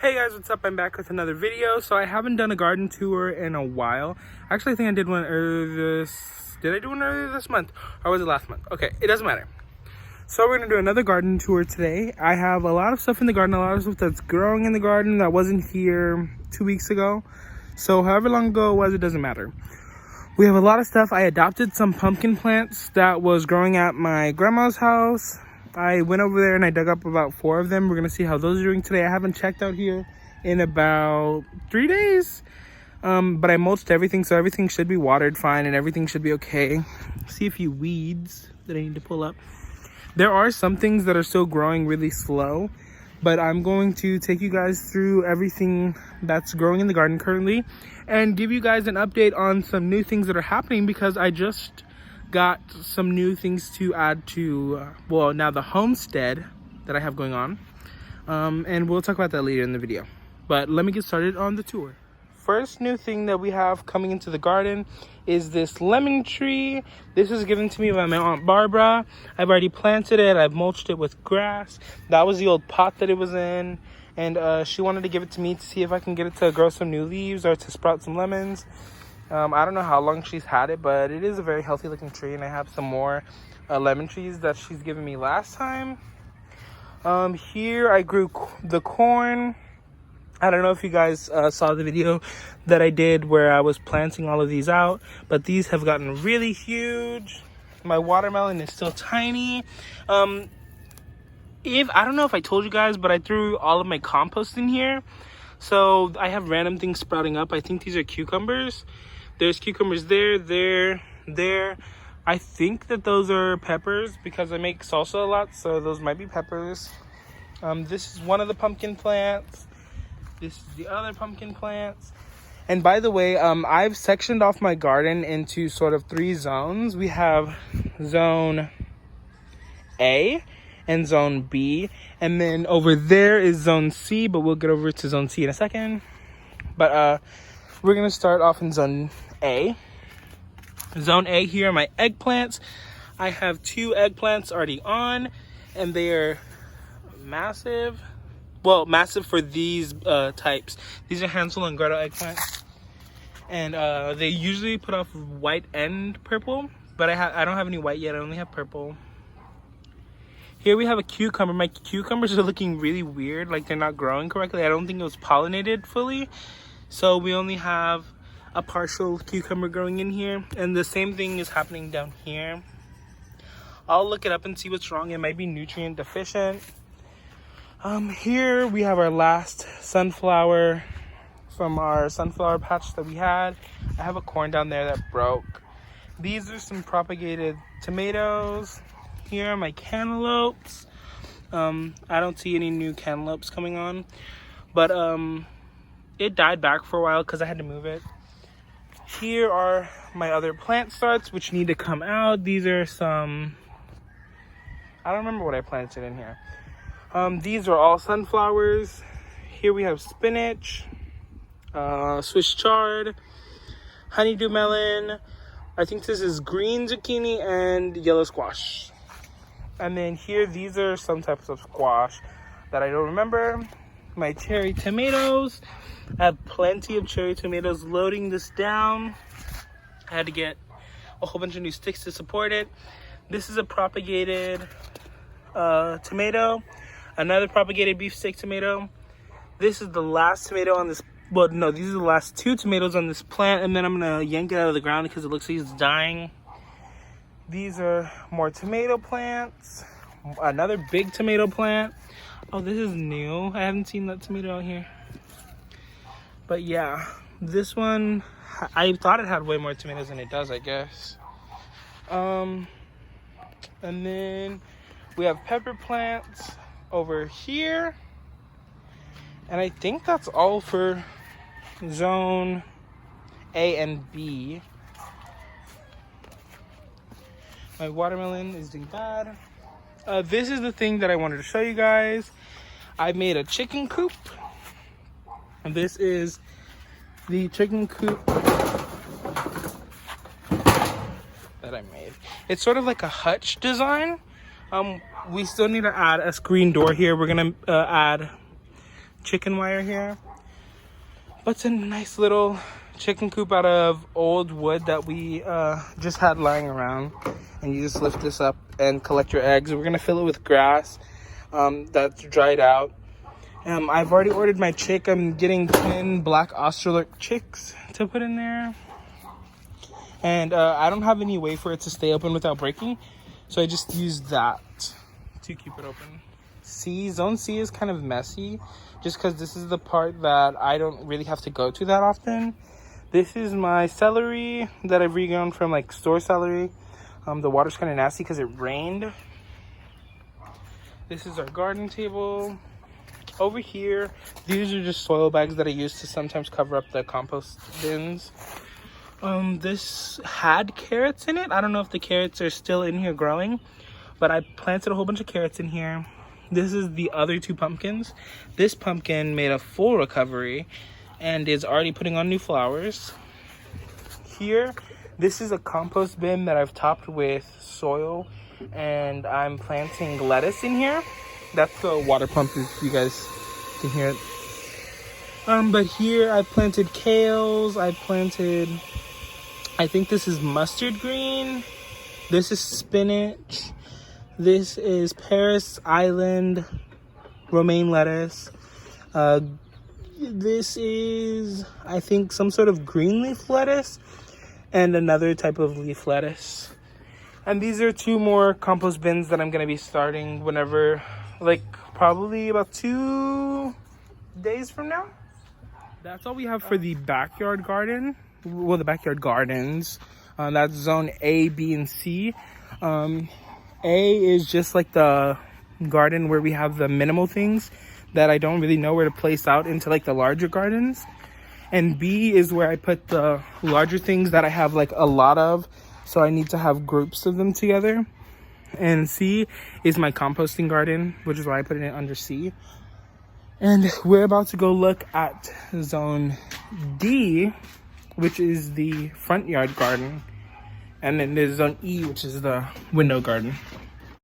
Hey guys, what's up? I'm back with another video. So I haven't done a garden tour in a while. Actually, I think I did one earlier Did I do one earlier this month? Or was it last month? Okay, it doesn't matter. So we're gonna do another garden tour today. I have a lot of stuff in the garden, a lot of stuff that's growing in the garden that wasn't here 2 weeks ago. So however long ago it was, it doesn't matter. We have a lot of stuff. I adopted some pumpkin plants that was growing at my grandma's house. I went over there and I dug up about 4 of them. We're gonna see how those are doing today. I haven't checked out here in about 3 days. But I mulched everything, so everything should be watered fine and everything should be okay. See a few weeds that I need to pull up. There are some things that are still growing really slow, but I'm going to take you guys through everything that's growing in the garden currently and give you guys an update on some new things that are happening, because I just got some new things to add to, now the homestead that I have going on. And we'll talk about that later in the video. But let me get started on the tour. First new thing that we have coming into the garden is this lemon tree. This was given to me by my Aunt Barbara. I've already planted it. I've mulched it with grass. That was the old pot that it was in. And she wanted to give it to me to see if I can get it to grow some new leaves or to sprout some lemons. I don't know how long she's had it, but it is a very healthy looking tree. And I have some more lemon trees that she's given me last time. Here I grew the corn. I don't know if you guys saw the video that I did where I was planting all of these out, but these have gotten really huge. My watermelon is still tiny. I don't know if I told you guys, but I threw all of my compost in here. So I have random things sprouting up. I think these are cucumbers. There's cucumbers there. I think that those are peppers because I make salsa a lot, so those might be peppers. This is one of the pumpkin plants. This is the other pumpkin plants. And by the way, I've sectioned off my garden into sort of 3 zones. We have zone A and zone B. And then over there is zone C, but we'll get over to zone C in a second. But we're going to start off in zone A. Zone A, here are my eggplants. I have 2 eggplants already on, and they are massive. Well, massive for these types. These are Hansel and Gretel eggplants, and they usually put off white and purple, but I don't have any white yet. I only have purple. Here we have a cucumber. My cucumbers are looking really weird, like they're not growing correctly. I don't think it was pollinated fully, so we only have a partial cucumber growing in here, and the same thing is happening down here. I'll look it up and see what's wrong. It might be nutrient deficient. Here we have our last sunflower from our sunflower patch that we had. I have a corn down there that broke. These are some propagated tomatoes. Here are my cantaloupes. I don't see any new cantaloupes coming on, but it died back for a while because I had to move it. Here are my other plant starts which need to come out. These are some, I don't remember what I planted in here. These are all sunflowers. Here we have spinach, Swiss chard, honeydew melon. I think this is green zucchini and yellow squash. And then here, these are some types of squash that I don't remember. My cherry tomatoes. I have plenty of cherry tomatoes loading this down. I had to get a whole bunch of new sticks to support it. This is a propagated tomato. Another propagated beefsteak tomato. This is the last tomato on this, well, no, these are the last 2 tomatoes on this plant, and then I'm gonna yank it out of the ground because it looks like it's dying. These are more tomato plants. Another big tomato plant. Oh, this is new. I haven't seen that tomato out here. But yeah, this one, I thought it had way more tomatoes than it does, I guess. And then we have pepper plants over here, and I think that's all for zone A and B. My watermelon is doing bad. This is the thing that I wanted to show you guys. I made a chicken coop, and this is the chicken coop that I made. It's sort of like a hutch design. We still need to add a screen door here. We're gonna add chicken wire here. But it's a nice little chicken coop out of old wood that we just had lying around. And you just lift this up and collect your eggs. We're gonna fill it with grass that's dried out. I've already ordered my chick. I'm getting 10 black Australorp chicks to put in there. And I don't have any way for it to stay open without breaking. So I just use that to keep it open. Zone C is kind of messy just because this is the part that I don't really have to go to that often. This is my celery that I've regrown from like store celery. The water's kind of nasty because it rained. This is our garden table. Over here, these are just soil bags that I use to sometimes cover up the compost bins. This had carrots in it. I don't know if the carrots are still in here growing, but I planted a whole bunch of carrots in here. This is the other 2 pumpkins. This pumpkin made a full recovery and is already putting on new flowers. Here, this is a compost bin that I've topped with soil, and I'm planting lettuce in here. That's the water pump, if you guys can hear it. But here I planted kales. I think this is mustard green. This is spinach. This is Paris Island romaine lettuce. This is, I think, some sort of green leaf lettuce and another type of leaf lettuce. And these are 2 more compost bins that I'm going to be starting whenever, like probably about 2 days from now. That's all we have for the backyard garden. Well, the backyard gardens. That's zone A, B, and C. A is just like the garden where we have the minimal things that I don't really know where to place out into like the larger gardens. And B is where I put the larger things that I have like a lot of, so I need to have groups of them together. And C is my composting garden, which is why I put it under C. And we're about to go look at zone D, which is the front yard garden. And then there's zone E, which is the window garden.